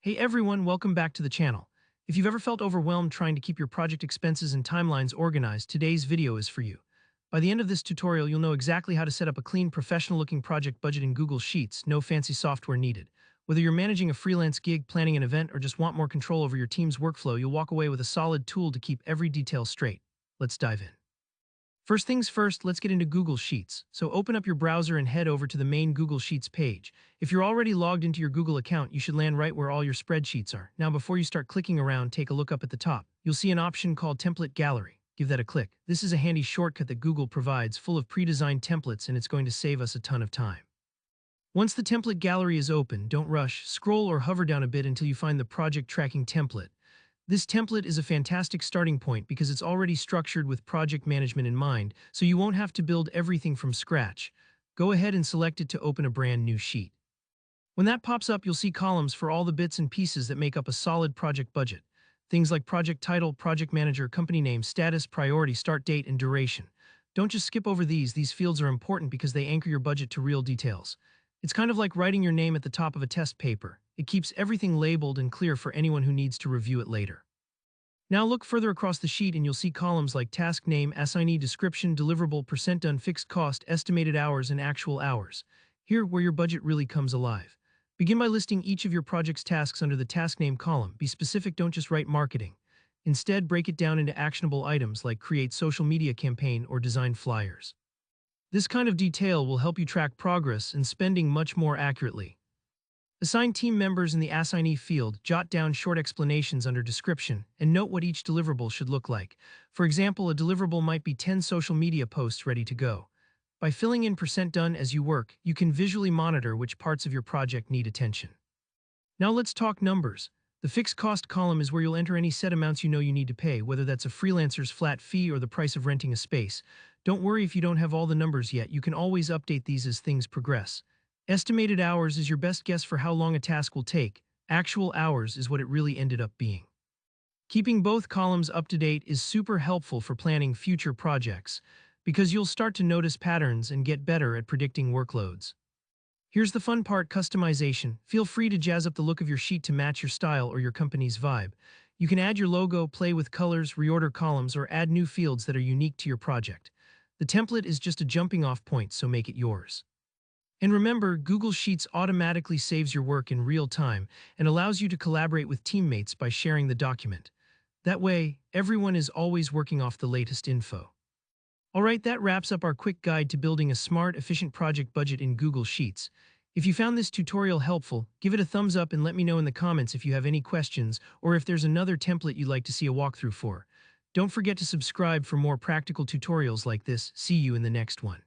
Hey everyone, welcome back to the channel. If you've ever felt overwhelmed trying to keep your project expenses and timelines organized, today's video is for you. By the end of this tutorial, you'll know exactly how to set up a clean, professional-looking project budget in Google Sheets, no fancy software needed. Whether you're managing a freelance gig, planning an event, or just want more control over your team's workflow, you'll walk away with a solid tool to keep every detail straight. Let's dive in. First things first, let's get into Google Sheets. So open up your browser and head over to the main Google Sheets page. If you're already logged into your Google account, you should land right where all your spreadsheets are. Now, before you start clicking around, take a look up at the top. You'll see an option called Template Gallery. Give that a click. This is a handy shortcut that Google provides, full of pre-designed templates, and it's going to save us a ton of time. Once the template gallery is open, don't rush. Scroll or hover down a bit until you find the project tracking template. This template is a fantastic starting point because it's already structured with project management in mind, so you won't have to build everything from scratch. Go ahead and select it to open a brand new sheet. When that pops up, you'll see columns for all the bits and pieces that make up a solid project budget. Things like project title, project manager, company name, status, priority, start date, and duration. Don't just skip over these fields are important because they anchor your budget to real details. It's kind of like writing your name at the top of a test paper. It keeps everything labeled and clear for anyone who needs to review it later. Now look further across the sheet and you'll see columns like task name, assignee description, deliverable, percent done, fixed cost, estimated hours, and actual hours. Here, where your budget really comes alive. Begin by listing each of your project's tasks under the task name column. Be specific, don't just write marketing. Instead, break it down into actionable items like create social media campaign or design flyers. This kind of detail will help you track progress and spending much more accurately. Assign team members in the assignee field, jot down short explanations under description, and note what each deliverable should look like. For example, a deliverable might be 10 social media posts ready to go. By filling in percent done as you work, you can visually monitor which parts of your project need attention. Now let's talk numbers. The fixed cost column is where you'll enter any set amounts you know you need to pay, whether that's a freelancer's flat fee or the price of renting a space. Don't worry if you don't have all the numbers yet, you can always update these as things progress. Estimated hours is your best guess for how long a task will take. Actual hours is what it really ended up being. Keeping both columns up to date is super helpful for planning future projects, because you'll start to notice patterns and get better at predicting workloads. Here's the fun part, customization. Feel free to jazz up the look of your sheet to match your style or your company's vibe. You can add your logo, play with colors, reorder columns, or add new fields that are unique to your project. The template is just a jumping-off point, so make it yours. And remember, Google Sheets automatically saves your work in real time and allows you to collaborate with teammates by sharing the document. That way, everyone is always working off the latest info. Alright, that wraps up our quick guide to building a smart, efficient project budget in Google Sheets. If you found this tutorial helpful, give it a thumbs up and let me know in the comments if you have any questions or if there's another template you'd like to see a walkthrough for. Don't forget to subscribe for more practical tutorials like this. See you in the next one.